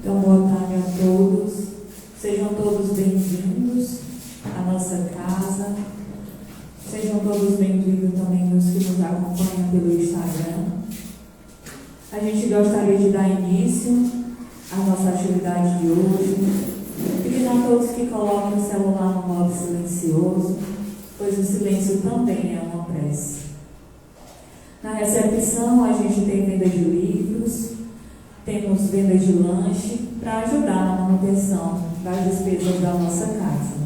Então, boa tarde a todos. Sejam todos bem-vindos à nossa casa. Sejam todos bem-vindos também os que nos acompanham pelo Instagram. A gente gostaria de dar início à nossa atividade de hoje, pedindo a todos que coloquem o celular no modo silencioso, pois o silêncio também é uma prece. Na recepção, a gente tem venda de livros, temos venda de lanche para ajudar na manutenção das despesas da nossa casa.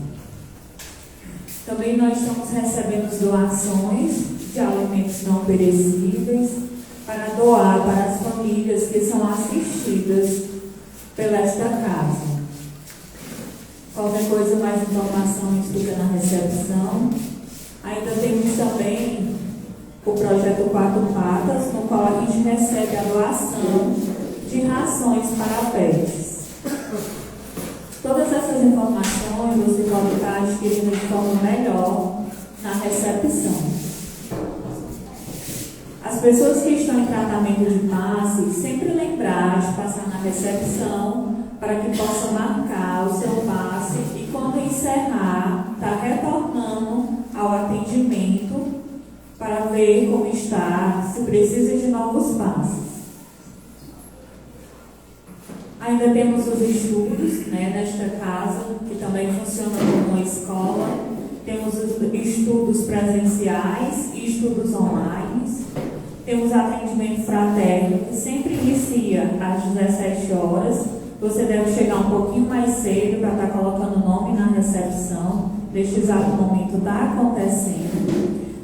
Também nós estamos recebendo doações de alimentos não perecíveis para doar para as famílias que são assistidas pela esta casa. Qualquer coisa, mais informações fica na recepção. Ainda temos também o projeto Quatro Patas, no qual a gente recebe a doação de rações para pets. Todas essas informações você pode estar adquirindo de forma melhor na recepção. As pessoas que estão em tratamento de passe, sempre lembrar de passar na recepção para que possa marcar o seu passe e quando encerrar, estar retornando ao atendimento para ver como está, se precisa de novos passes. Ainda temos os estudos nesta casa, que também funciona como uma escola. Temos os estudos presenciais e estudos online. Temos atendimento fraterno, que sempre inicia às 17 horas. Você deve chegar um pouquinho mais cedo para estar colocando o nome na recepção. Neste exato momento está acontecendo.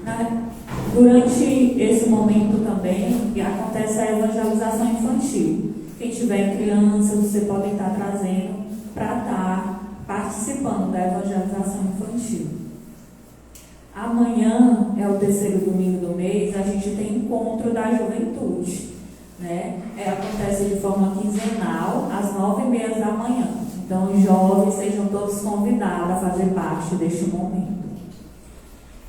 Durante esse momento também acontece a evangelização infantil. Quem tiver criança, você pode estar trazendo para estar participando da evangelização infantil. Amanhã é o terceiro domingo do mês, a gente tem encontro da juventude. Acontece de forma quinzenal, às 9h30 da manhã. Então, os jovens sejam todos convidados a fazer parte deste momento.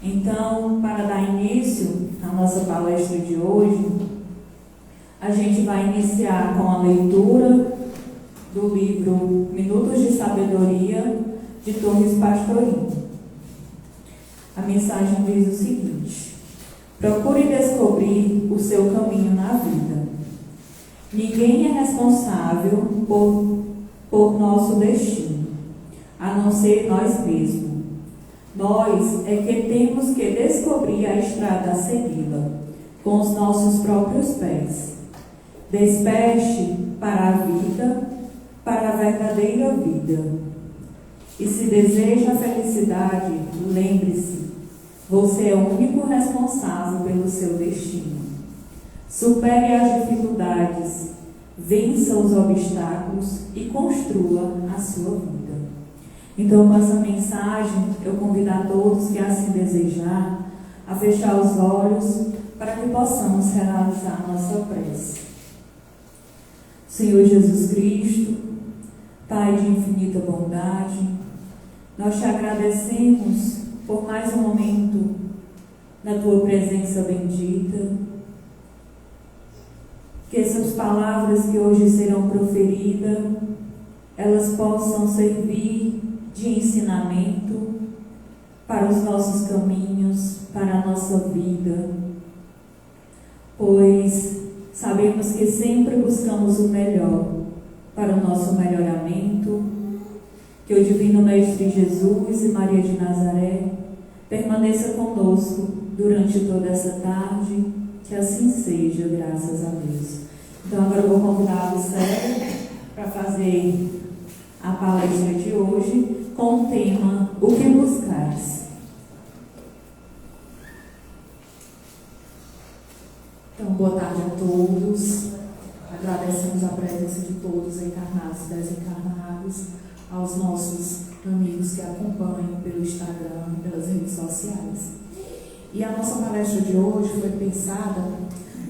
Então, para dar início à nossa palestra de hoje, a gente vai iniciar com a leitura do livro Minutos de Sabedoria, de Torres Pastorino. A mensagem diz o seguinte: procure descobrir o seu caminho na vida. Ninguém é responsável por nosso destino, a não ser nós mesmos. Nós é que temos que descobrir a estrada a segui-la, com os nossos próprios pés. Desperte para a vida, para a verdadeira vida. E se deseja a felicidade, lembre-se, você é o único responsável pelo seu destino. Supere as dificuldades, vença os obstáculos e construa a sua vida. Então, com essa mensagem, eu convido a todos que assim desejar a fechar os olhos para que possamos realizar a nossa prece. Senhor Jesus Cristo, Pai de infinita bondade, nós te agradecemos por mais um momento na tua presença bendita. Que essas palavras que hoje serão proferidas, elas possam servir de ensinamento para os nossos caminhos, para a nossa vida, pois sabemos que sempre buscamos o melhor para o nosso melhoramento. Que o Divino Mestre Jesus e Maria de Nazaré permaneça conosco durante toda essa tarde, que assim seja, graças a Deus. Então agora eu vou convidar o Célio para fazer a palestra de hoje com o tema O que buscares? Então, boa tarde a todos. Agradecemos a presença de todos, encarnados e desencarnados, aos nossos amigos que acompanham pelo Instagram e pelas redes sociais. E a nossa palestra de hoje foi pensada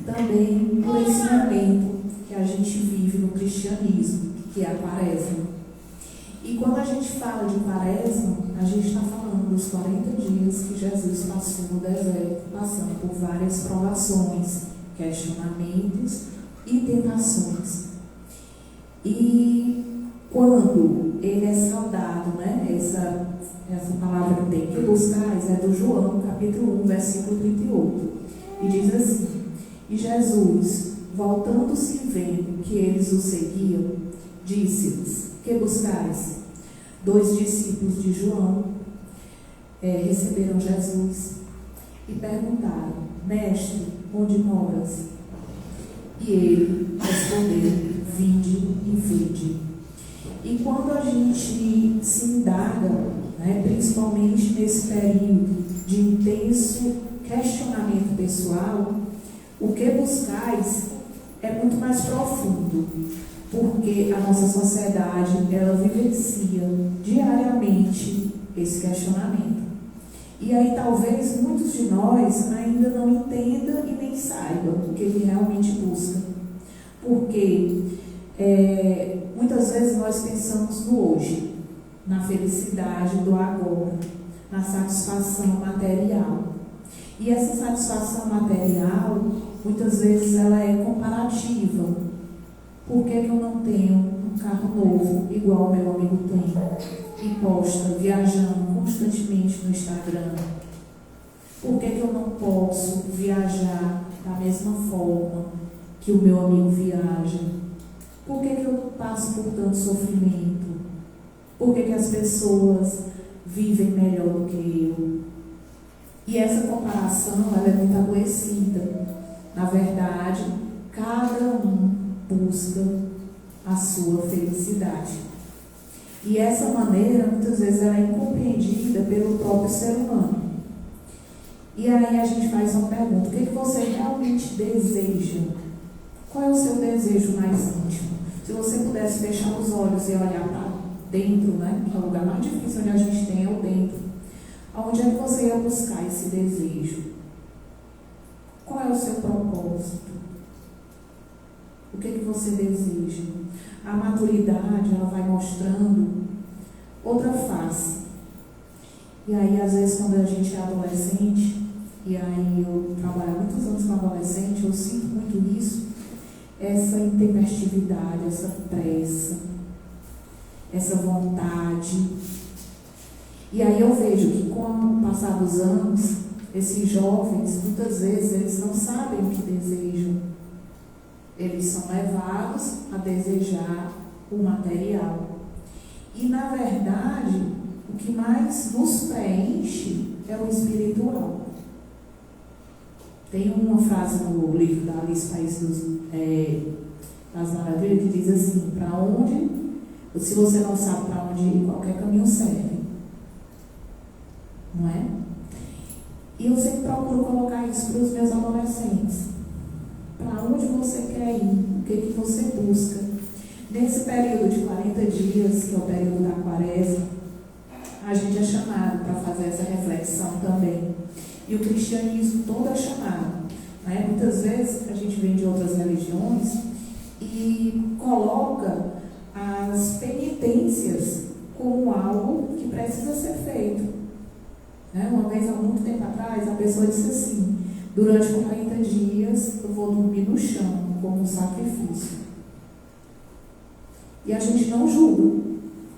também por esse momento que a gente vive no cristianismo, que é a Quaresma. E quando a gente fala de Quaresma, a gente está falando dos 40 dias que Jesus passou no deserto, passando por várias provações, questionamentos e tentações. E quando ele é saudado, né? Essa palavra que tem que buscar é do João, capítulo 1, versículo 38. E diz assim: E Jesus, voltando-se e vendo que eles o seguiam, disse-lhes: Que buscais? 2 discípulos de João receberam Jesus e perguntaram: Mestre, onde moras? E ele respondeu: Vinde e vede. E quando a gente se indaga, né, principalmente nesse período de intenso questionamento pessoal, o que buscais é muito mais profundo, porque a nossa sociedade, ela vivencia diariamente esse questionamento. E aí talvez muitos de nós ainda não entendam e nem saibam o que ele realmente busca. Porque muitas vezes nós pensamos no hoje, na felicidade do agora, na satisfação material. E essa satisfação material, muitas vezes ela é comparativa. Por que eu não tenho um carro novo, igual o meu amigo tem, e posta viajando constantemente no Instagram? Por que eu não posso viajar da mesma forma que o meu amigo viaja? Por que eu não passo por tanto sofrimento? Por que as pessoas vivem melhor do que eu? E essa comparação, ela é muito adoecida. Na verdade, cada um busca a sua felicidade. E essa maneira, muitas vezes, ela é incompreendida pelo próprio ser humano. E aí a gente faz uma pergunta: o que você realmente deseja? Qual é o seu desejo mais íntimo? Se você pudesse fechar os olhos e olhar para dentro, né, que é o lugar mais difícil onde a gente tem, é o dentro. Aonde é que você ia buscar esse desejo? Qual é o seu propósito? O que você deseja? A maturidade, ela vai mostrando outra face. E aí, às vezes, quando a gente é adolescente, e aí eu trabalho há muitos anos com adolescente, eu sinto muito isso, essa intempestividade, essa pressa, essa vontade. E aí eu vejo que com o passar dos anos, esses jovens, muitas vezes, eles não sabem o que desejam. Eles são levados a desejar o material. E, na verdade, o que mais nos preenche é o espiritual. Tem uma frase no livro da Alice País das Maravilhas que diz assim: para onde, se você não sabe para onde ir, qualquer caminho serve. Não é? E eu sempre procuro colocar isso para os meus adolescentes. Para onde você quer ir? O que você busca? Nesse período de 40 dias, que é o período da Quaresma, a gente é chamado para fazer essa reflexão também. E o cristianismo todo é chamado. Né? Muitas vezes a gente vem de outras religiões e coloca as penitências como algo que precisa ser feito. Né? Uma vez, há muito tempo atrás, a pessoa disse assim: durante 40 dias eu vou dormir no chão como um sacrifício. E a gente não julga.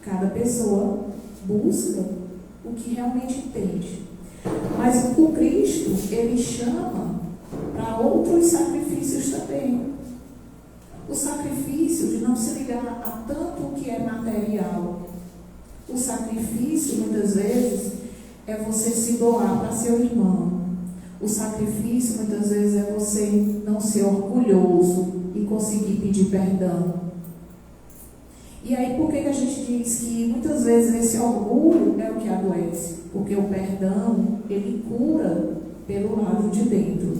Cada pessoa busca o que realmente entende. Mas o Cristo, ele chama para outros sacrifícios também. O sacrifício de não se ligar a tanto o que é material. O sacrifício, muitas vezes, é você se doar para seu irmão. O sacrifício, muitas vezes, é você não ser orgulhoso e conseguir pedir perdão. E aí, por que a gente diz que muitas vezes esse orgulho é o que adoece? Porque o perdão, ele cura pelo lado de dentro.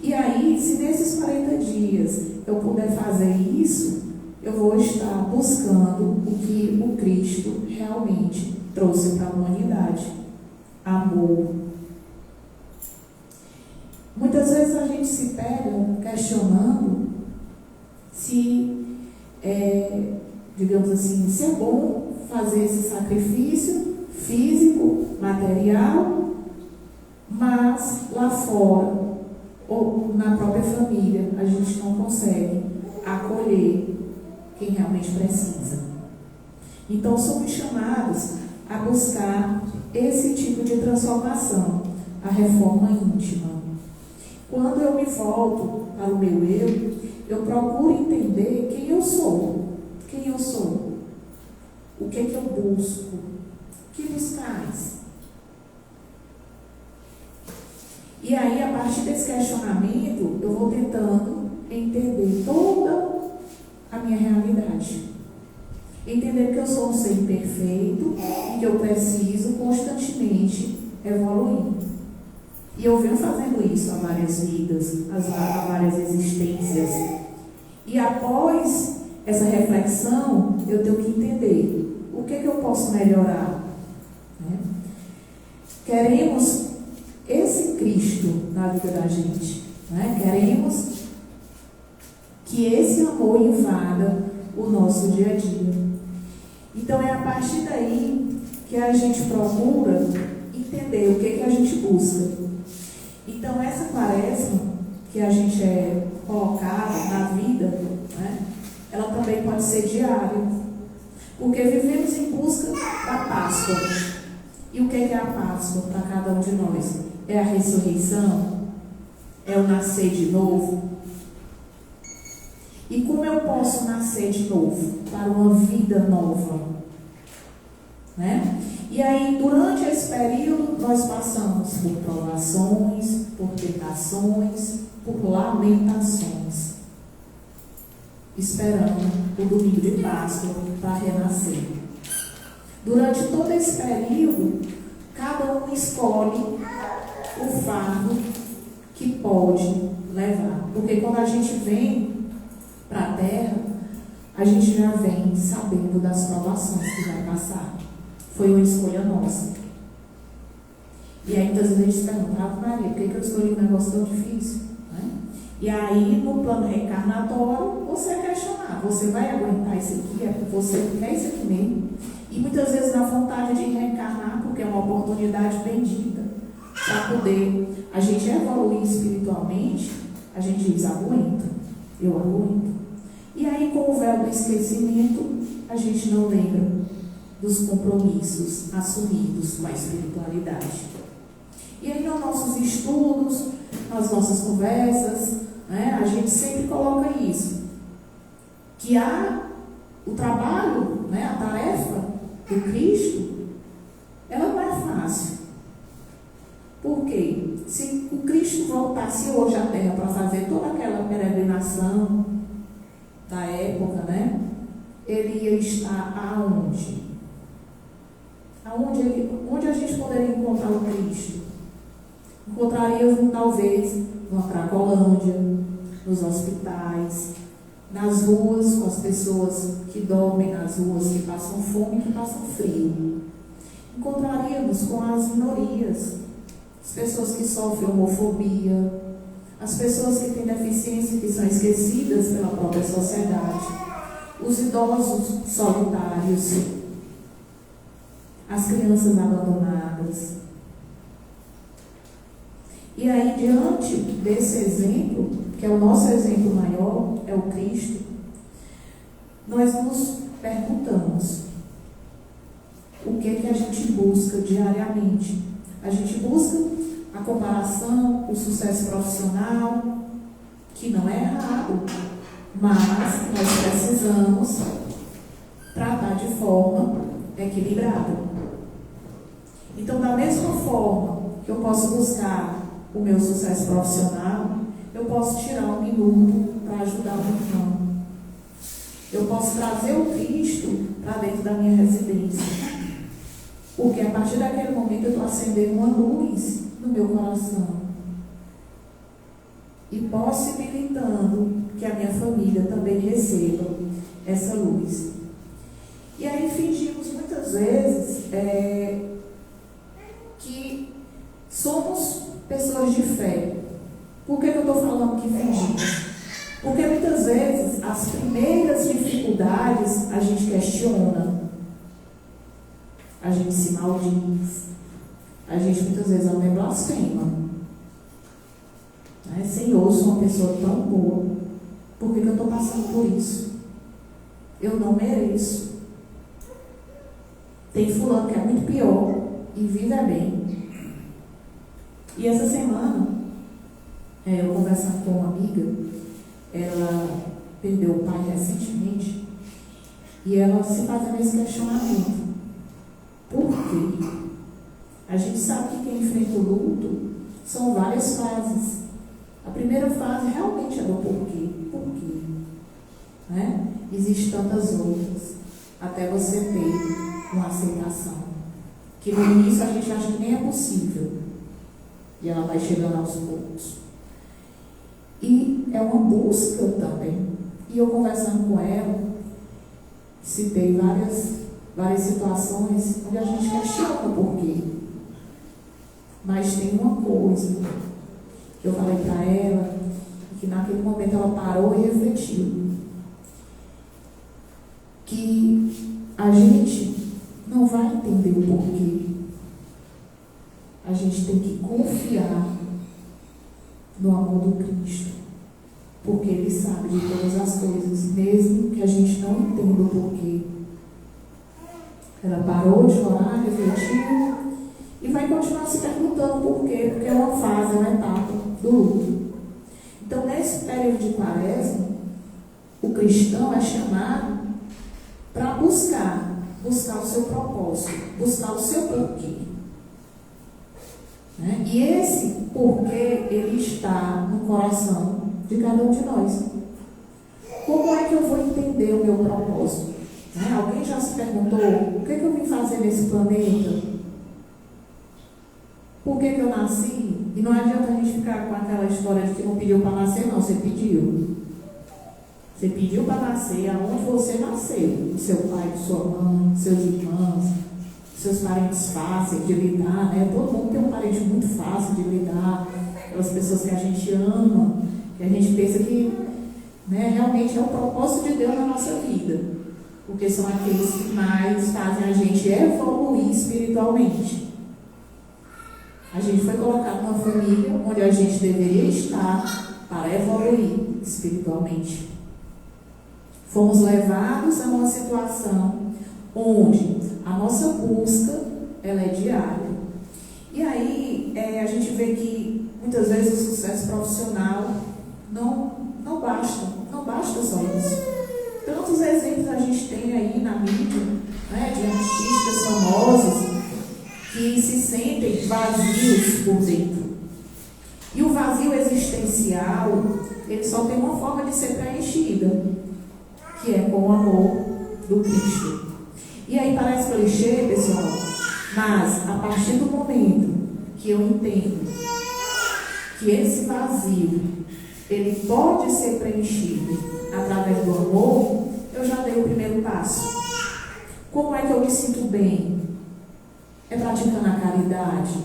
E aí, se nesses 40 dias eu puder fazer isso, eu vou estar buscando o que o Cristo realmente trouxe para a humanidade: amor. Muitas vezes a gente se pega questionando se digamos assim, se é bom fazer esse sacrifício físico, material, mas lá fora, ou na própria família, a gente não consegue acolher quem realmente precisa. Então, somos chamados a buscar esse tipo de transformação, a reforma íntima. Quando eu me volto para o meu eu procuro entender quem eu sou. Quem eu sou? O que é que eu busco? Que buscais? E aí, a partir desse questionamento, eu vou tentando entender toda a minha realidade. Entender que eu sou um ser imperfeito e que eu preciso constantemente evoluir. E eu venho fazendo isso há várias vidas, há várias existências. E após essa reflexão, eu tenho que entender o que eu posso melhorar. Né? Queremos esse Cristo na vida da gente. Né? Queremos que esse amor invada o nosso dia a dia. Então é a partir daí que a gente procura entender o que a gente busca. Então essa quaresma que a gente é colocado na vida, né, ela também pode ser diária. Porque vivemos em busca da Páscoa. E o que é a Páscoa para cada um de nós? É a ressurreição? É o nascer de novo? E como eu posso nascer de novo para uma vida nova? Né? E aí, durante esse período, nós passamos por provações, por tentações, por lamentações, esperando o domingo de Páscoa para renascer. Durante todo esse período, cada um escolhe o fardo que pode levar. Porque quando a gente vem para a Terra, a gente já vem sabendo das provações que vai passar. Foi uma escolha nossa. E aí muitas vezes a gente se pergunta, Maria, por que eu escolhi um negócio tão difícil? Né? E aí, no plano reencarnatório, você vai questionar, você vai aguentar isso aqui? É porque você quer isso aqui mesmo? E muitas vezes na vontade de reencarnar, porque é uma oportunidade bendita, para poder a gente evoluir espiritualmente, a gente diz, aguento, eu aguento. E aí, com o véu do esquecimento, a gente não lembra dos compromissos assumidos com a espiritualidade. E aí, nos nossos estudos, nas nossas conversas, né, a gente sempre coloca isso, que o trabalho, né, a tarefa do Cristo, ela não é fácil. Por quê? Se o Cristo voltasse hoje à Terra para fazer toda aquela peregrinação da época, né, ele ia estar aonde? Onde a gente poderia encontrar o Cristo? Encontraríamos talvez numa Cracolândia, nos hospitais, nas ruas, com as pessoas que dormem nas ruas, que passam fome e que passam frio. Encontraríamos com as minorias, as pessoas que sofrem homofobia, as pessoas que têm deficiência, que são esquecidas pela própria sociedade, os idosos solitários, as crianças abandonadas. E aí, diante desse exemplo, que é o nosso exemplo maior, é o Cristo, nós nos perguntamos o que a gente busca diariamente. A gente busca a comparação, o sucesso profissional, que não é errado, mas nós precisamos tratar de forma equilibrada. Então, da mesma forma que eu posso buscar o meu sucesso profissional, eu posso tirar um minuto para ajudar o irmão. Eu posso trazer o Cristo para dentro da minha residência. Porque a partir daquele momento eu estou acendendo uma luz no meu coração. E possibilitando que a minha família também receba essa luz. E aí fingimos muitas vezes que somos pessoas de fé. Por que eu estou falando que fingimos? Porque muitas vezes as primeiras dificuldades a gente questiona, a gente se maldiz, a gente muitas vezes até blasfema. Senhor, eu sou uma pessoa tão boa, por que eu estou passando por isso? eu não mereço. Tem fulano que é muito pior e vive bem. E essa semana, eu conversando com uma amiga, ela perdeu o pai recentemente, e ela se fazendo esse questionamento. Por quê? A gente sabe que quem enfrenta o luto são várias fases. A primeira fase realmente é do porquê. Por quê? Né? Existem tantas outras, até você ter uma aceitação. Que no início a gente acha que nem é possível. E ela vai chegando aos poucos. E é uma busca também. E eu conversando com ela, citei várias situações onde a gente questiona o porquê. Mas tem uma coisa que eu falei para ela, que naquele momento ela parou e refletiu. Que a gente não vai entender o porquê. A gente tem que confiar no amor do Cristo. Porque Ele sabe de todas as coisas, mesmo que a gente não entenda o porquê. Ela parou de chorar, refletiu e vai continuar se perguntando por quê, porque é uma fase, uma etapa do luto. Então, nesse período de Quaresma, o cristão é chamado para buscar o seu propósito, buscar o seu porquê. Né? E esse porquê, ele está no coração de cada um de nós. Como é que eu vou entender o meu propósito? Né? Alguém já se perguntou, o que eu vim fazer nesse planeta? Por que eu nasci? E não adianta a gente ficar com aquela história de que não pediu para nascer, não, você pediu. Você pediu para nascer aonde você nasceu. Do seu pai, de sua mãe, seus irmãos, seus parentes fáceis de lidar, né? Todo mundo tem um parente muito fácil de lidar, aquelas pessoas que a gente ama, que a gente pensa que, né, realmente é o propósito de Deus na nossa vida, porque são aqueles que mais fazem a gente evoluir espiritualmente. A gente foi colocado numa família onde a gente deveria estar para evoluir espiritualmente. Fomos levados a uma situação onde a nossa busca ela é diária. E aí a gente vê que muitas vezes o sucesso profissional não basta só isso. Tantos exemplos a gente tem aí na mídia, né, de artistas famosos que se sentem vazios por dentro. E o vazio existencial, ele só tem uma forma de ser preenchida, que é com o amor do Cristo. E aí parece clichê, pessoal, mas a partir do momento que eu entendo que esse vazio, ele pode ser preenchido através do amor, eu já dei o primeiro passo. Como é que eu me sinto bem? É praticando a caridade?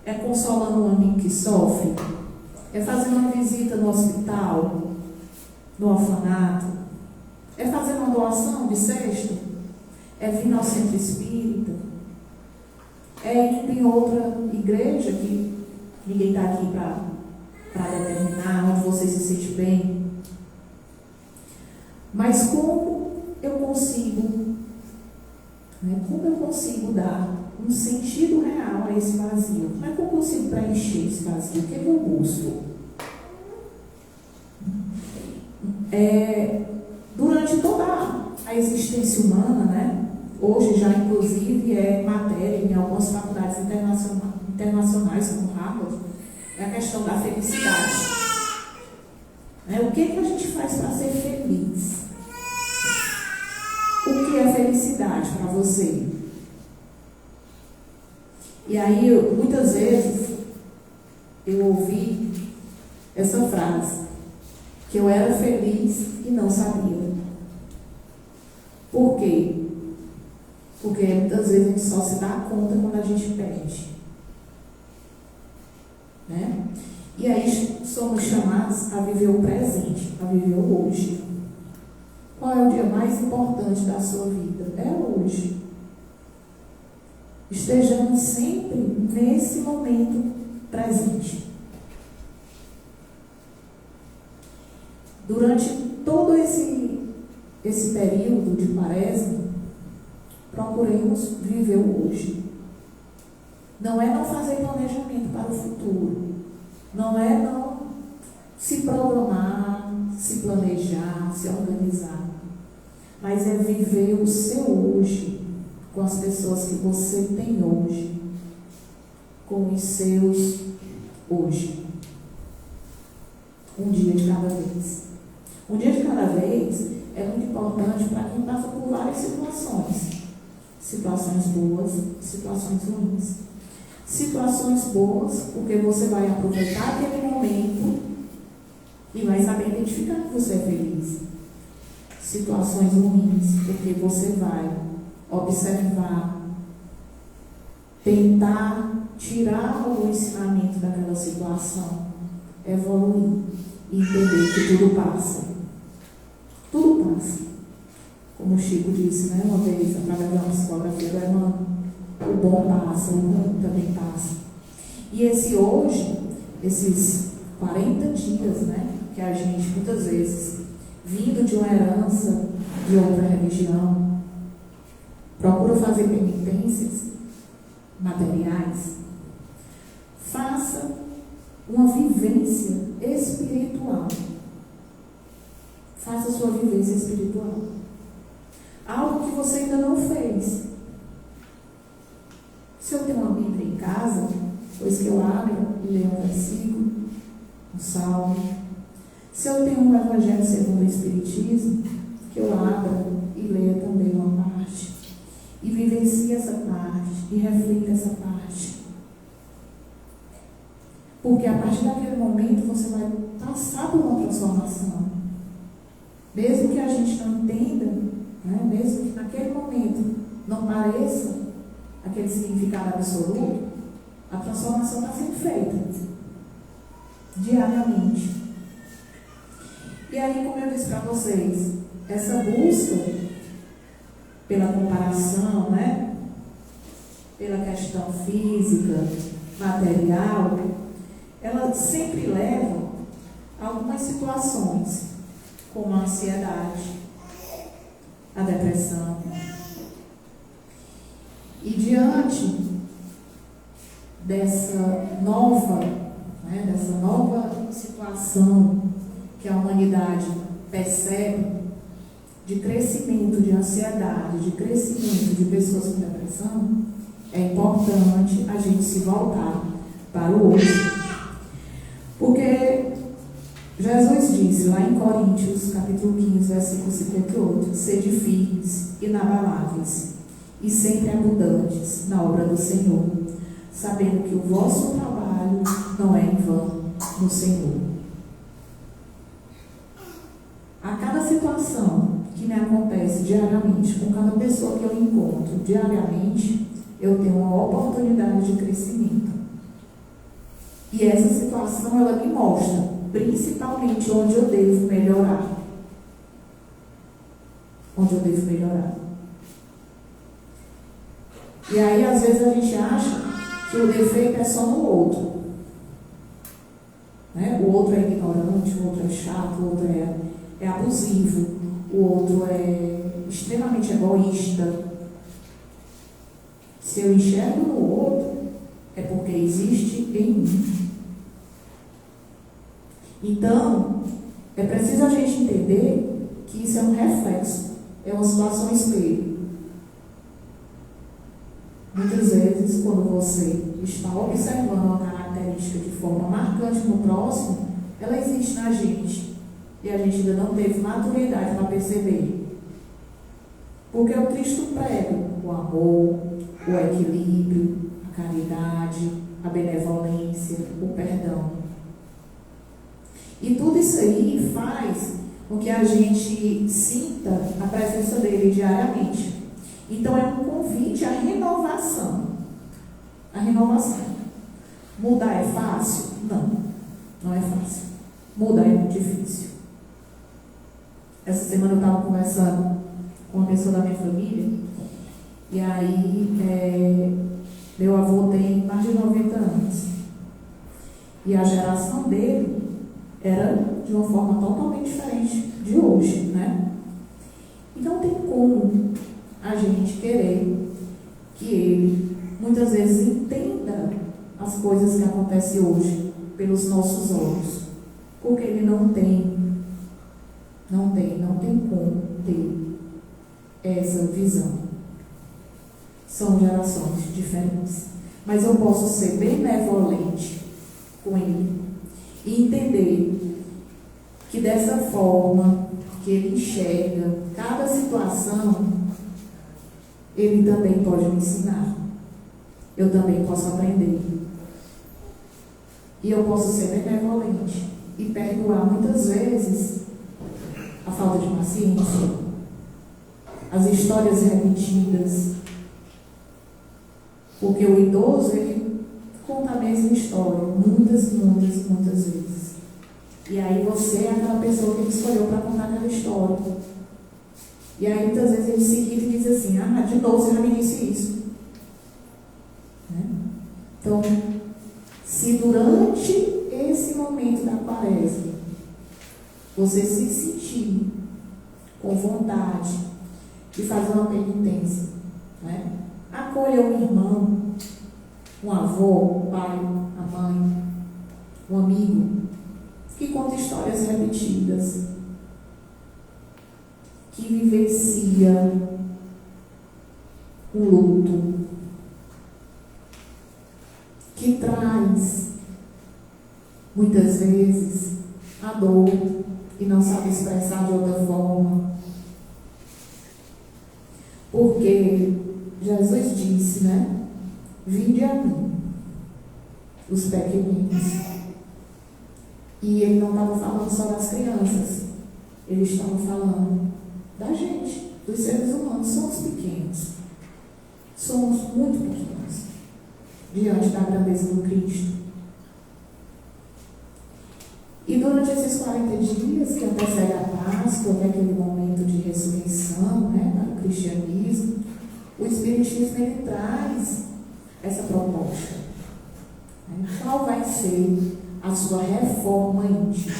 É consolando um amigo que sofre? É fazendo uma visita no hospital? No orfanato? É fazendo uma doação de cesto? É vir ao centro espírita? É indo em outra igreja que ninguém está aqui para determinar, onde você se sente bem? Mas como eu consigo, como eu consigo dar um sentido real a esse vazio? Como é que eu consigo preencher esse vazio? O que eu busco? Durante toda a existência humana, né? Hoje já inclusive é matéria em algumas faculdades internacionais como Harvard, é a questão da felicidade. O que a gente faz para ser feliz? O que é felicidade para você? E aí, muitas vezes, eu ouvi essa frase, que eu era feliz e não sabia. Por quê? Porque muitas vezes a gente só se dá conta quando a gente perde. Né? E aí somos chamados a viver o presente, a viver o hoje. Qual é o dia mais importante da sua vida? É hoje. Estejamos sempre nesse momento presente. Durante todo esse esse período de Quaresma, procuremos viver o hoje. Não é não fazer planejamento para o futuro. Não é não se programar, se planejar, se organizar. Mas é viver o seu hoje com as pessoas que você tem hoje, com os seus hoje. Um dia de cada vez. Um dia de cada vez é muito importante para quem passa por várias situações. Situações boas, situações ruins. Situações boas, porque você vai aproveitar aquele momento e vai saber identificar que você é feliz. Situações ruins, porque você vai observar, tentar tirar o ensinamento daquela situação, evoluir e entender que tudo passa. Tudo passa. Como o Chico disse, né, uma vez, através da psicografia do Emmanuel, o bom passa, o ruim também passa. E esse hoje, esses 40 dias, né, que a gente muitas vezes, vindo de uma herança de outra religião, procura fazer penitências materiais, faça uma vivência espiritual. Faça a sua vivência espiritual. Algo que você ainda não fez. Se eu tenho uma Bíblia em casa, pois que eu abro e leio um versículo, um salmo. Se eu tenho um Evangelho segundo o Espiritismo, que eu abra e leia também uma parte. E vivencie essa parte, e reflita essa parte. Porque a partir daquele momento você vai passar por uma transformação. Mesmo que a gente não entenda, né? Mesmo que naquele momento não pareça aquele significado absoluto, a transformação está sendo feita diariamente. E aí, como eu disse para vocês, essa busca pela comparação, né? Pela questão física, material, ela sempre leva a algumas situações, como a ansiedade, a depressão. E diante dessa nova situação que a humanidade percebe, de crescimento de ansiedade, de crescimento de pessoas com depressão, é importante a gente se voltar para o hoje. Porque Jesus disse lá em Coríntios, capítulo 15, versículo 58, sede firmes, inabaláveis e sempre abundantes na obra do Senhor, sabendo que o vosso trabalho não é em vão no Senhor. A cada situação que me acontece diariamente, com cada pessoa que eu encontro diariamente, eu tenho uma oportunidade de crescimento. E essa situação, ela me mostra, principalmente, onde eu devo melhorar. Onde eu devo melhorar. E aí, às vezes, a gente acha que o defeito é só no outro. Né? O outro é ignorante, o outro é chato, o outro é abusivo, o outro é extremamente egoísta. Se eu enxergo no outro, é porque existe em mim. Então, é preciso a gente entender que isso é um reflexo, é uma situação espelho. Muitas vezes, quando você está observando uma característica de forma marcante no próximo, ela existe na gente. E a gente ainda não teve maturidade para perceber. Porque o Cristo prega o amor, o equilíbrio, a caridade, a benevolência, o perdão. E tudo isso aí faz com que a gente sinta a presença dele diariamente. Então é um convite à renovação. A renovação. Mudar é fácil? Não, não é fácil. Mudar é muito difícil. Essa semana eu estava conversando com uma pessoa da minha família, e aí meu avô tem mais de 90 anos. E a geração dele era de uma forma totalmente diferente de hoje, né? E não tem como a gente querer que ele, muitas vezes, entenda as coisas que acontecem hoje pelos nossos olhos. Porque ele não tem como ter essa visão. São gerações diferentes. Mas eu posso ser benevolente com ele e entender que dessa forma que ele enxerga cada situação, ele também pode me ensinar. Eu também posso aprender. E eu posso ser benevolente e perdoar muitas vezes a falta de paciência, as histórias repetidas. Porque o idoso, ele conta a mesma história muitas vezes. E aí você é aquela pessoa que ele escolheu para contar aquela história. E aí muitas vezes ele se irrita e diz assim: de novo você já me disse isso. Né? Então, se durante esse momento da quaresma você se sentir com vontade de fazer uma penitência, né? Acolha um irmão, um avô, um pai, a mãe, um amigo que conta histórias repetidas, que vivencia o luto, que traz muitas vezes a dor e não sabe expressar de outra forma. Porque Jesus disse, né? Vinde a mim, os pequeninos. E ele não estava falando só das crianças, ele estava falando da gente, dos seres humanos. Somos pequenos, somos muito pequenos diante da grandeza do Cristo. E durante esses 40 dias que antecedem a Páscoa, que é aquele momento de ressurreição, né, para o cristianismo, o Espiritismo ele traz essa proposta. Né? Qual vai ser a sua reforma íntima?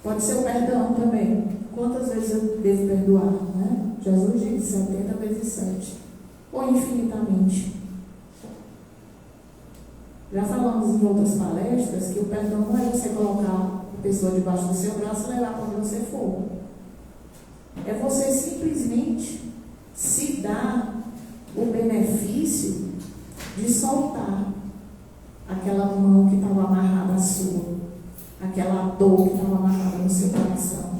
Pode ser o perdão também. Quantas vezes eu devo perdoar? Né? Jesus disse 70 vezes 7. Ou infinitamente. Já falamos em outras palestras que o perdão não é você colocar a pessoa debaixo do seu braço e levar para onde você for. É você simplesmente se dar o benefício de soltar aquela mão que estava amarrada à sua, aquela dor que estava amarrada no seu coração.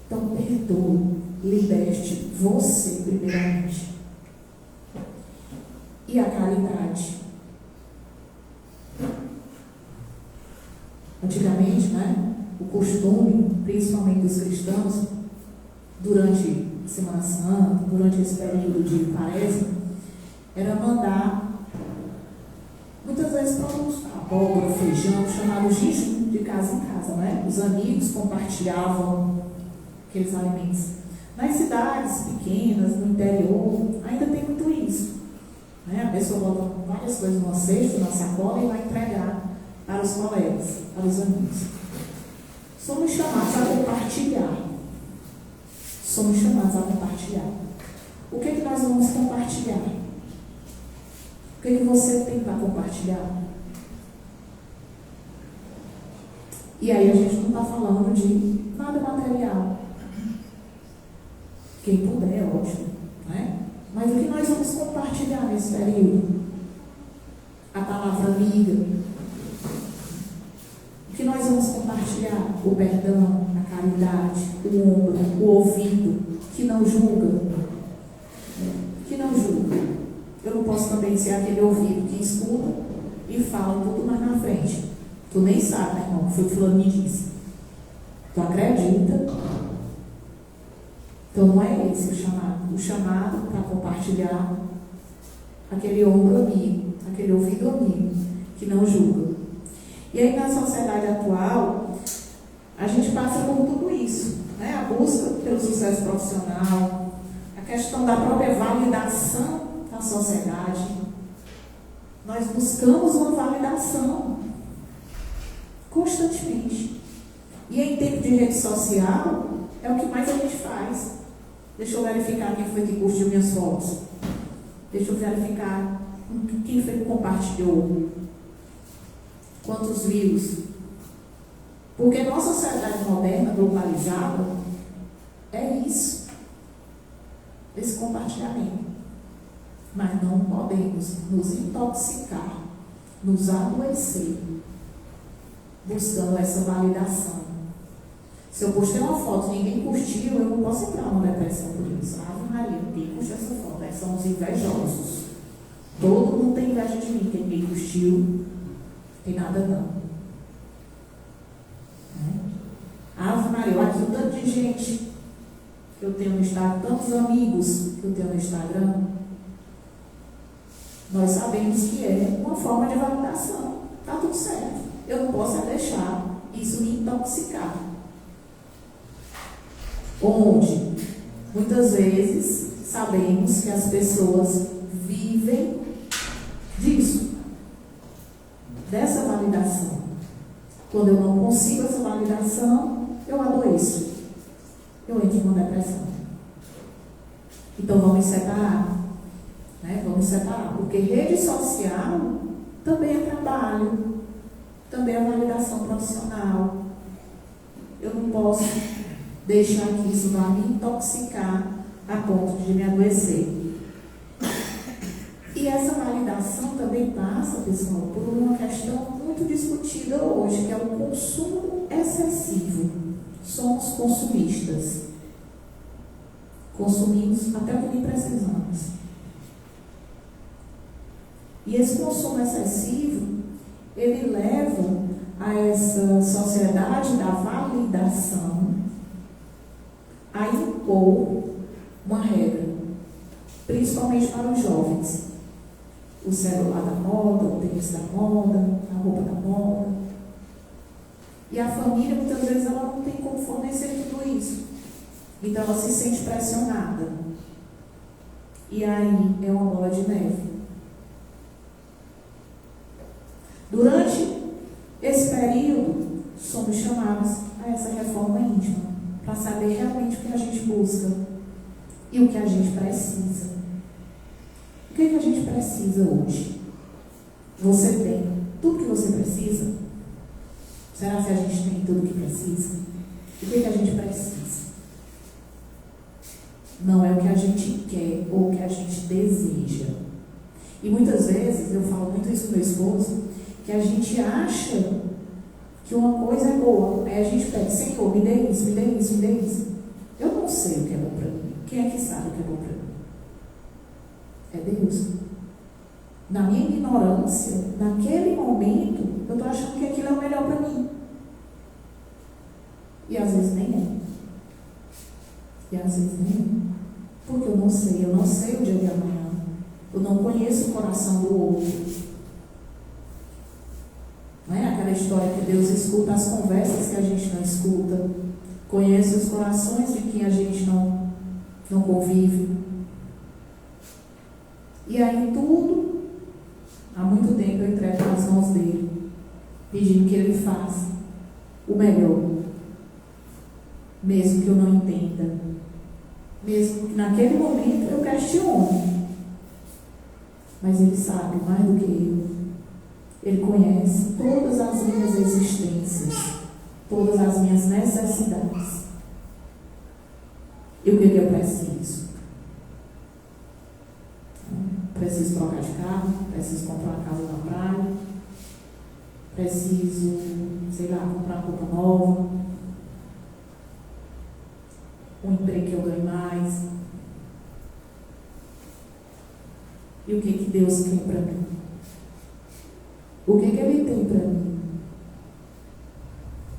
Então, perdoe, liberte você primeiramente. E a caridade. Antigamente, né, o costume, principalmente dos cristãos, durante a Semana Santa, durante esse período de quaresma, era mandar, muitas vezes, produtos, abóbora, feijão, chamado jejum de casa em casa, né? Os amigos compartilhavam aqueles alimentos. Nas cidades pequenas, no interior, ainda tem muito isso. Né? A pessoa bota várias coisas numa cesta, numa sacola e vai entregar para os colegas, para os amigos. Somos chamados a compartilhar. Somos chamados a compartilhar. O que é que nós vamos compartilhar? O que é que você tem para compartilhar? E aí a gente não está falando de nada material. Quem puder é ótimo, né? Mas o que nós vamos compartilhar nesse período? A palavra amiga. O que nós vamos compartilhar? O perdão, a caridade, o ombro, o ouvido, que não julga. Que não julga. Eu não posso também ser aquele ouvido que escuta e fala tudo mais na frente. Tu nem sabe, né, irmão, que foi o que fulano me disse. Tu acredita? Então não é esse o chamado. O chamado para compartilhar aquele ombro amigo, aquele ouvido amigo, que não julga. E aí na sociedade atual, a gente passa por tudo isso, né? A busca pelo sucesso profissional, a questão da própria validação da sociedade. Nós buscamos uma validação constantemente. E em tempo de rede social, É o que mais a gente faz. Deixa eu verificar quem foi que curtiu minhas fotos. Deixa eu verificar quem foi que compartilhou. Quantos views. Porque nossa sociedade moderna, globalizada, é isso. Esse compartilhamento. Mas não podemos nos intoxicar, nos adoecer, buscando essa validação. Se eu postei uma foto e ninguém curtiu, eu não posso entrar numa depressão por isso. Ave Maria, quem curtiu essa foto? São os invejosos. Todo mundo tem inveja de mim, quem ninguém curtiu, tem nada não. Ave Maria, olha aqui o tanto de gente que eu tenho no Instagram, tantos amigos que eu tenho no Instagram. Nós sabemos que é uma forma de validação. Está tudo certo. Eu não posso deixar isso me intoxicar. Onde, muitas vezes, sabemos que as pessoas vivem disso, dessa validação. Quando eu não consigo essa validação, eu adoeço. Eu entro em uma depressão. Então, vamos separar. Vamos separar. Porque rede social também é trabalho, também é validação profissional. Eu não posso deixar que isso vá me intoxicar a ponto de me adoecer. E essa validação também passa, pessoal, por uma questão muito discutida hoje, que é o consumo excessivo. Somos consumistas. Consumimos até o que nem precisamos. E esse consumo excessivo, ele leva a essa sociedade da validação a impor uma regra, principalmente para os jovens. O celular da moda, o tênis da moda, a roupa da moda. E a família, muitas vezes, ela não tem como fornecer tudo isso. Então, ela se sente pressionada. E aí, é uma bola de neve. Durante esse período, somos chamados a essa reforma íntima, para saber realmente o que a gente busca e o que a gente precisa. O que a gente precisa hoje? Você tem tudo que você precisa? Será que a gente tem tudo o que precisa? O que a gente precisa? Não é o que a gente quer ou o que a gente deseja. E muitas vezes, eu falo muito isso com meu esposo, que a gente acha que uma coisa é boa. Aí a gente pede, Senhor, me dê isso, me dê isso, me dê isso. Eu não sei o que é bom para mim. Quem é que sabe o que é bom para mim? É Deus. Na minha ignorância, naquele momento, eu estou achando que aquilo é o melhor para mim. E às vezes nem é. E às vezes nem é. Porque eu não sei o dia de amanhã. Eu não conheço o coração do outro. Não é aquela história que Deus escuta as conversas que a gente não escuta. Conhece os corações de quem a gente não convive. E aí tudo, há muito tempo eu entrego nas mãos dele, pedindo que ele faça o melhor. Mesmo que eu não entenda. Mesmo que naquele momento eu questione. Mas ele sabe mais do que eu. Ele conhece todas as minhas existências, todas as minhas necessidades. E o que eu preciso? Preciso trocar de carro, preciso comprar uma casa na praia, preciso, comprar uma roupa nova, um emprego que eu ganhe mais. E o que Deus quer para mim? O que Ele tem para mim?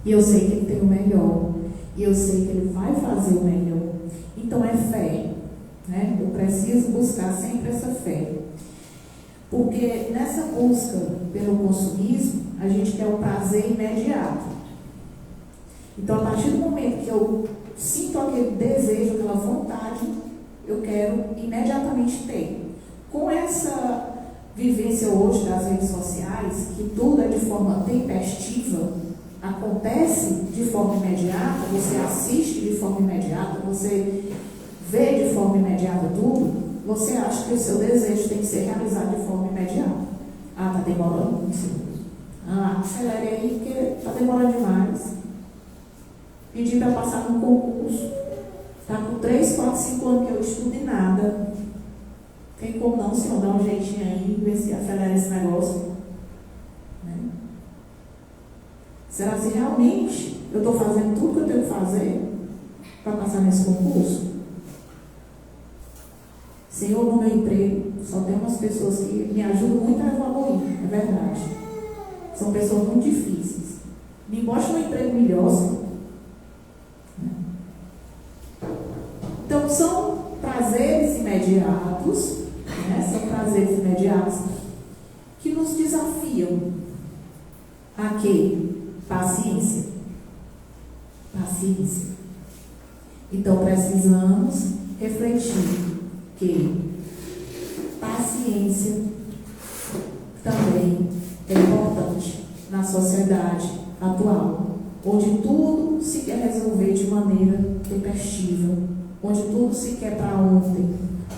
E eu sei que Ele tem o melhor. E eu sei que Ele vai fazer o melhor. Então é fé. Eu preciso buscar sempre essa fé. Porque nessa busca pelo consumismo, a gente quer o prazer imediato. Então, a partir do momento que eu sinto aquele desejo, aquela vontade, eu quero imediatamente ter. Com essa vivência hoje das redes sociais, que tudo é de forma tempestiva, acontece de forma imediata, você assiste de forma imediata, você vê de forma imediata tudo, você acha que o seu desejo tem que ser realizado de forma imediata. Ah, está demorando muito. Ah, acelere aí porque está demorando demais. Pedi para passar no concurso. Está com 3, 4, 5 anos que eu estudo e nada. Tem como não, senhor, dar um jeitinho aí e ver se acelera esse negócio. Né? Será que realmente eu estou fazendo tudo que eu tenho que fazer para passar nesse concurso? Senhor, no meu emprego, só tem umas pessoas que me ajudam muito a evoluir, é verdade. São pessoas muito difíceis. Me mostra um emprego melhor, Senhor. Então, são prazeres imediatos, né? São prazeres imediatos que nos desafiam a quê? Paciência. Paciência. Então, precisamos refletir que paciência também é importante na sociedade atual, onde tudo se quer resolver de maneira tempestiva, onde tudo se quer para ontem.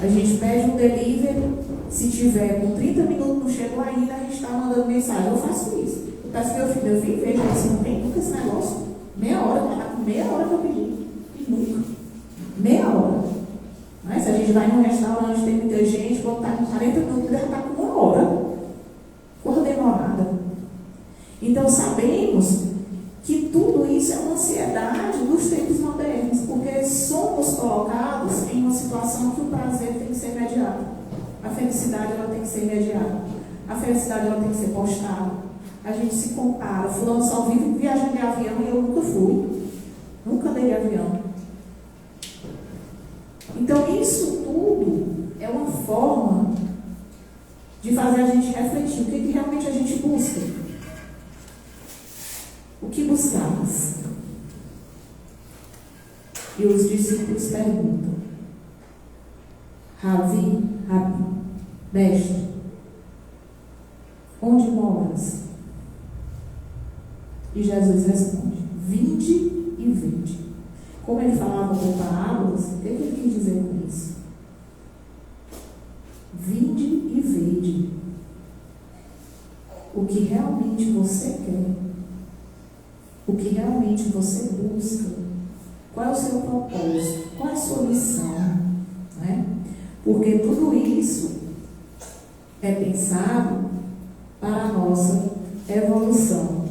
A gente pede um delivery, se tiver com 30 minutos não chegou ainda, a gente está mandando mensagem, eu faço isso. Eu peço meu filho, veja, se não tem nunca esse negócio, meia hora, vai estar com meia hora que eu pedi, e nunca. Meia hora. Mas se a gente vai num restaurante, tem muita gente, quando está com 40 minutos, já está com 1 hora. Coisa demorada. Então sabemos que tudo isso é uma ansiedade dos tempos modernos, porque somos colocados em uma situação que o prazer tem que ser imediato. A felicidade ela tem que ser imediata. A felicidade ela tem que ser postada. A gente se compara. Fulano só vive viajando de avião e eu nunca fui. Nunca andei de avião. Então isso tudo é uma forma de fazer a gente refletir o que realmente a gente busca. O que buscamos? E os discípulos perguntam: Rabi, mestre, onde moras? E Jesus responde: vinde e vede. Como ele falava com parábolas, o que ele quis dizer com isso? Vinde e vede o que realmente você quer, o que realmente você busca, qual é o seu propósito, qual é a sua missão, né? Porque tudo isso é pensado para a nossa evolução.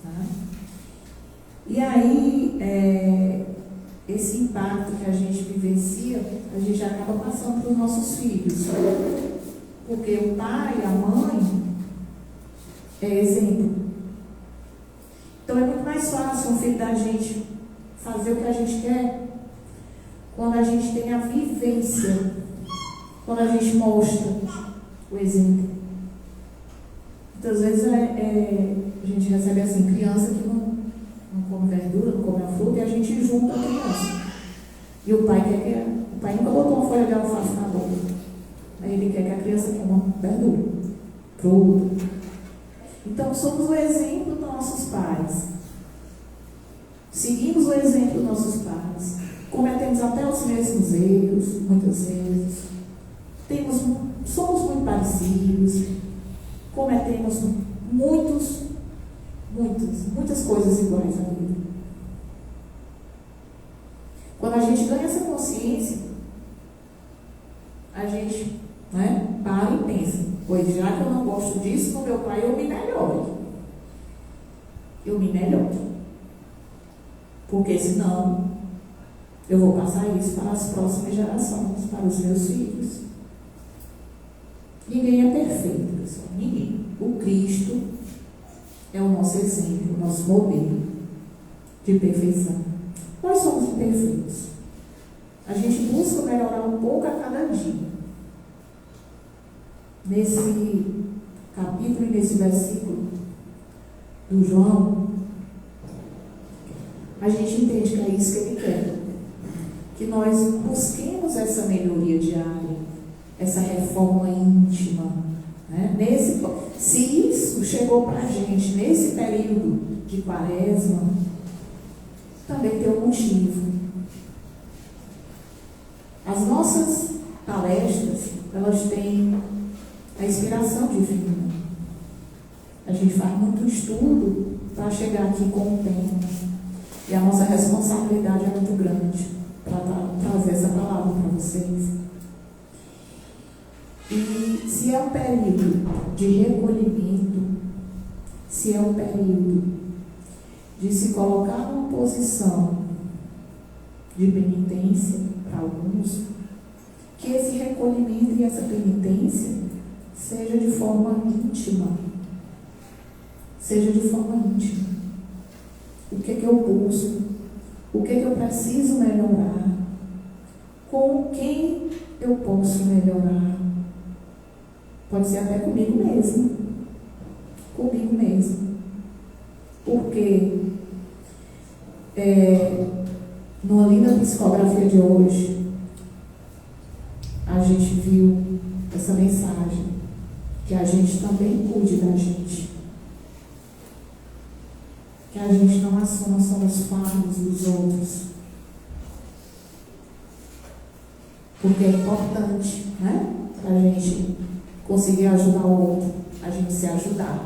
Tá? E aí, esse impacto que a gente vivencia, a gente acaba passando para os nossos filhos. Porque o pai, a mãe, é exemplo. Então é muito mais fácil um filho da gente fazer o que a gente quer quando a gente tem a vivência, quando a gente mostra o exemplo. Muitas vezes a gente recebe assim, criança que não come verdura, não come a fruta, e a gente junta a criança. E o pai quer que o pai nunca botou uma folha de alface na boca. Aí ele quer que a criança coma verdura, fruta. Então somos o exemplo dos nossos pais. Seguimos o exemplo dos nossos pais. Cometemos até os mesmos erros, muitas vezes. Somos muito parecidos. Cometemos muitas coisas iguais na vida. Quando a gente ganha essa consciência, a gente para e pensa: pois já que eu não gosto disso no meu pai, eu me melhoro. Porque senão eu vou passar isso para as próximas gerações, para os meus filhos. Ninguém é perfeito, pessoal. Ninguém. O Cristo é o nosso exemplo, o nosso modelo de perfeição. Nós somos imperfeitos. A gente busca melhorar um pouco a cada dia. Nesse capítulo e nesse versículo do João, a gente entende que é isso que ele quer. Que nós busquemos essa melhoria diária, essa reforma íntima. Né? Se isso chegou para a gente nesse período de Quaresma também tem um motivo. As nossas palestras, elas têm a inspiração divina. A gente faz muito estudo para chegar aqui com o tema. E a nossa responsabilidade é muito grande para trazer essa palavra para vocês. E se é um período de recolhimento, se é um período de se colocar numa posição de penitência para alguns, que esse recolhimento e essa penitência seja de forma íntima. Seja de forma íntima. O que é que eu busco? O que é que eu preciso melhorar? Com quem eu posso melhorar? Pode ser até comigo mesmo. Comigo mesmo. Porque numa linda psicografia de hoje, a gente viu essa mensagem, que a gente também cuide da gente. Que a gente não assuma só os fardos dos outros. Porque é importante, né? Para a gente conseguir ajudar o outro, a gente se ajudar.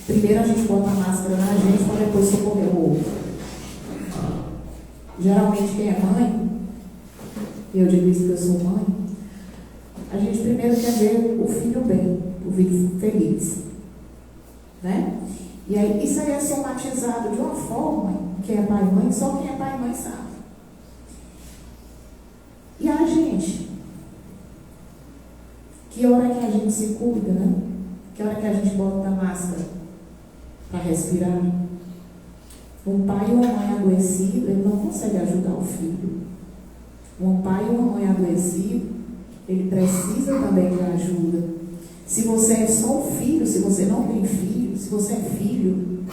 Primeiro a gente bota a máscara na gente para depois socorrer o outro. Geralmente quem é mãe, eu digo isso que eu sou mãe, a gente primeiro quer ver o filho bem, o filho feliz. Né? E aí, isso aí é somatizado de uma forma, que é pai e mãe, só quem é pai e mãe sabe. E a gente, que hora que a gente se cuida, né? Que hora que a gente bota a máscara para respirar? Um pai ou uma mãe adoecido, ele não consegue ajudar o filho. Um pai ou uma mãe adoecido, ele precisa também de ajuda. Se você é só um filho, se você não tem filho, se você é filho,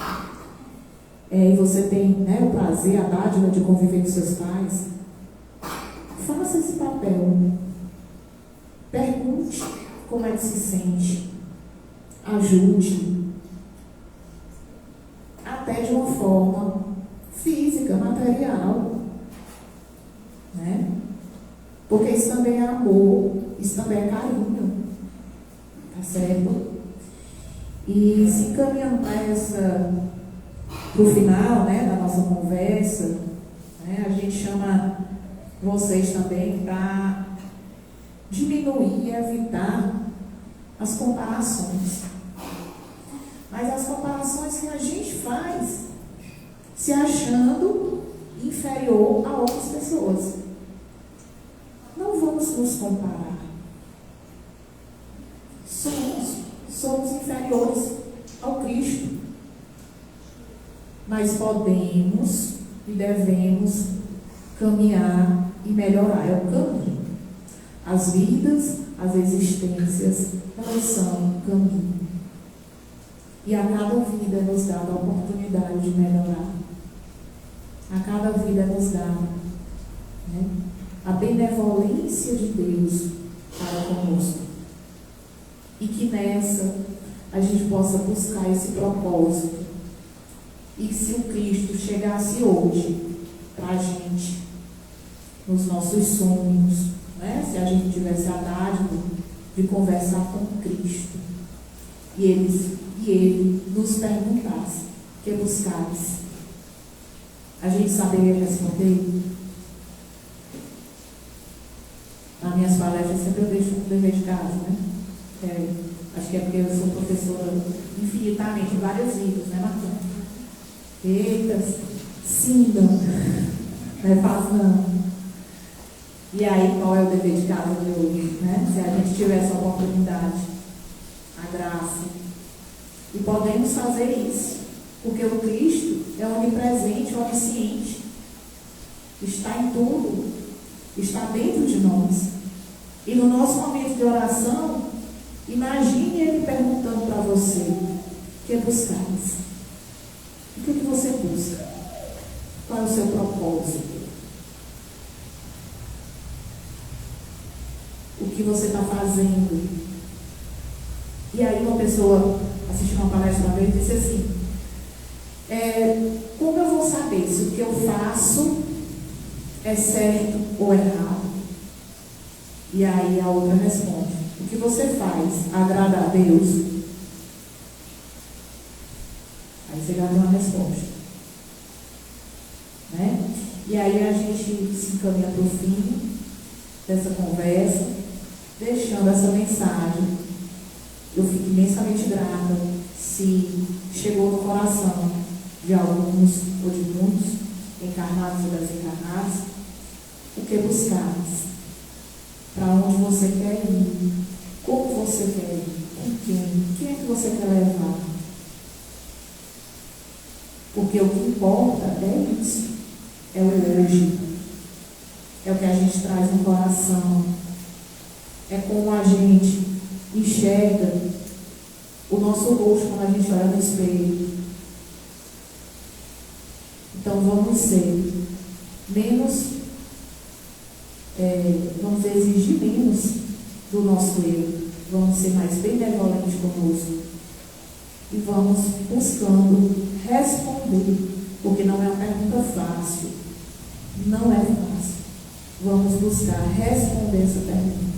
e você tem, né, o prazer, a dádiva de conviver com seus pais, faça esse papel. Pergunte como é que se sente. Ajude. Até de uma forma física, material. Né? Porque isso também é amor, isso também é carinho. Tá certo? E se encaminhando para o final, né, da nossa conversa, né, a gente chama vocês também para diminuir e evitar as comparações. Mas as comparações que a gente faz se achando inferior a outras pessoas. Não vamos nos comparar. Somos inferiores ao Cristo. Mas podemos e devemos caminhar e melhorar. É o caminho. As vidas, as existências, elas são caminho. E a cada vida é nos dada a oportunidade de melhorar. A cada vida é nos dada, né, a benevolência de Deus para conosco. E que nessa a gente possa buscar esse propósito. E se o Cristo chegasse hoje para a gente, nos nossos sonhos, né? Se a gente tivesse a dádiva de conversar com Cristo, e Ele nos perguntasse: que buscares? A gente saberia responder? Nas minhas palestras sempre eu deixo um dever de casa, né? Acho que é porque eu sou professora infinitamente em vários livros, né, Marcão? Eita, sim, não é fácil não. E aí, qual é o dever de casa de hoje, né? Se a gente tiver essa oportunidade, a graça. E podemos fazer isso, porque o Cristo é onipresente, onisciente. Está em tudo, está dentro de nós. E no nosso momento de oração, imagine Ele perguntando para você: o que buscais? O que você busca? Qual é o seu propósito? O que você está fazendo? E aí uma pessoa, assisti uma palestra uma vez e disse assim, como eu vou saber se o que eu faço é certo ou errado? E aí a outra responde, o que você faz agrada a Deus? Aí você já deu uma resposta. Né? E aí a gente se encaminha para o fim dessa conversa, deixando essa mensagem. Eu fico imensamente grata se chegou no coração de alguns ou de muitos, encarnados ou desencarnados, o que buscares, para onde você quer ir, como você quer ir, com quem é que você quer levar. Porque o que importa é isso, é o hoje, é o que a gente traz no coração, é como a gente enxerga o nosso rosto quando a gente olha no espelho. Então vamos ser menos, vamos exigir menos do nosso eu, vamos ser mais benevolentes conosco e vamos buscando responder, porque não é uma pergunta fácil, não é fácil. Vamos buscar responder essa pergunta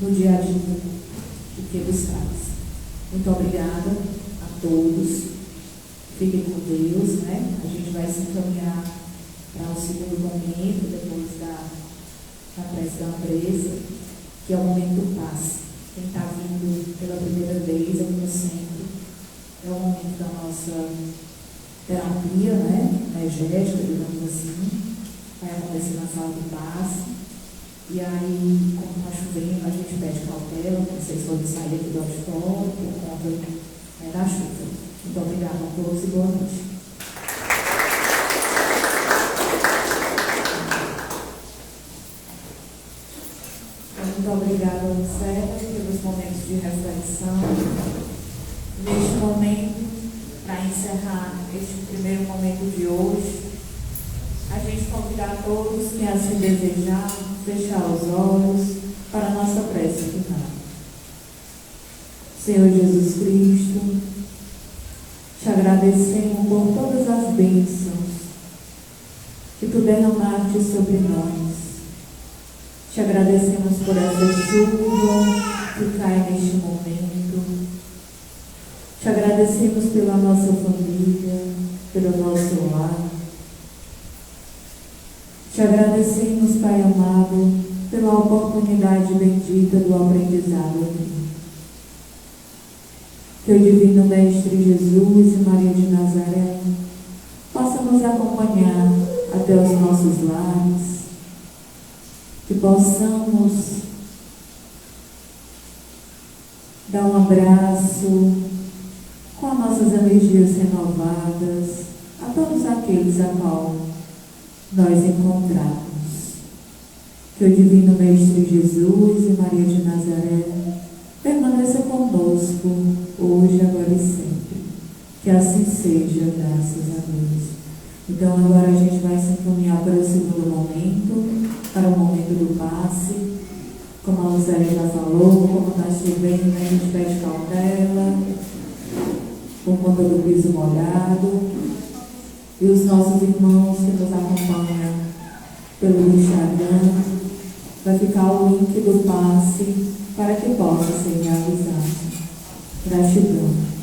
no dia a dia, o que buscares. Muito obrigada a todos. Fiquem com Deus, né? A gente vai se encaminhar para o segundo momento, depois da prece da Andressa, que é o momento do passe. Quem está vindo pela primeira vez, como sempre, é o momento da nossa terapia, né? Energética, digamos assim. Vai acontecer na sala do passe. E aí, como está chovendo, a gente pede cautela, para vocês forem sair aqui do auditório, por conta da chuva. Muito obrigada a todos e boa noite. Muito obrigada, Lucélia, pelos momentos de reflexão. Neste momento, para encerrar este primeiro momento de hoje, a gente convidar todos que assim desejar, fechar os olhos para a nossa prece final. Senhor Jesus Cristo, te agradecemos por todas as bênçãos que tu derramaste sobre nós. Te agradecemos por essa chuva que cai neste momento. Te agradecemos pela nossa família, pelo nosso lar. Te agradecemos, Pai amado, pela oportunidade bendita do aprendizado aqui. Que o Divino Mestre Jesus e Maria de Nazaré possa nos acompanhar até os nossos lares, que possamos dar um abraço com as nossas energias renovadas a todos aqueles a qual nós encontramos. Que o Divino Mestre Jesus e Maria de Nazaré permaneça conosco, hoje, agora e sempre. Que assim seja, graças a Deus. Então agora a gente vai se encaminhar para o segundo momento, para o momento do passe. Como a Lucélia já falou, como nós tivemos, a gente pede cautela, por conta do piso molhado. E os nossos irmãos que nos acompanham pelo Instagram, vai ficar o link do passe para que possa ser realizado. Gratidão.